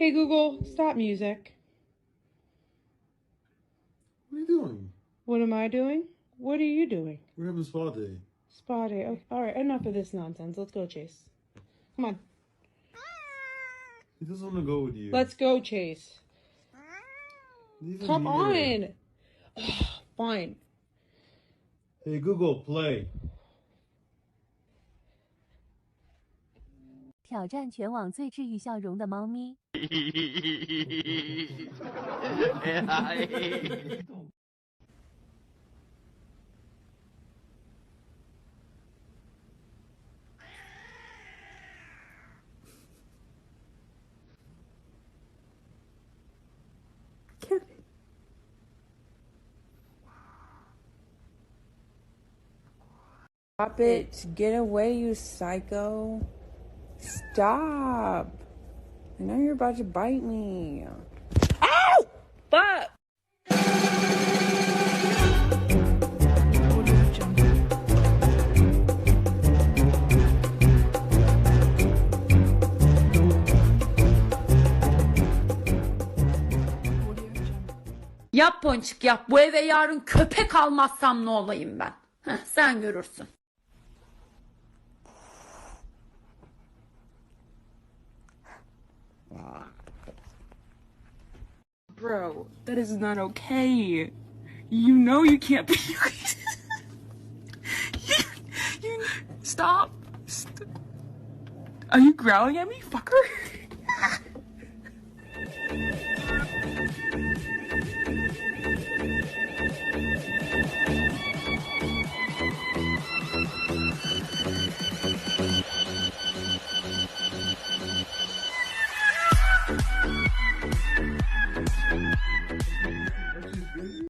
Hey Google, stop music. What are you doing? What am I doing? What are you doing? We're having spa day. Spa day. Okay. All right, enough of this nonsense. Let's go, Chase. Come on. He doesn't want to go with you. Let's go, Chase. Come here. on. Fine. Hey Google, play. 挑战全网最治愈笑容的猫咪。Stop it. Get away, you psycho. Stop. I know you're about to bite me. Ow! Fuck! 'Yap Ponçik yap. Bu eve yarın köpek almazsam ne olayım ben? Heh, sen görürsün. Bro, that is not okay. You know you can't be. you stop. Are you growling at me, fucker?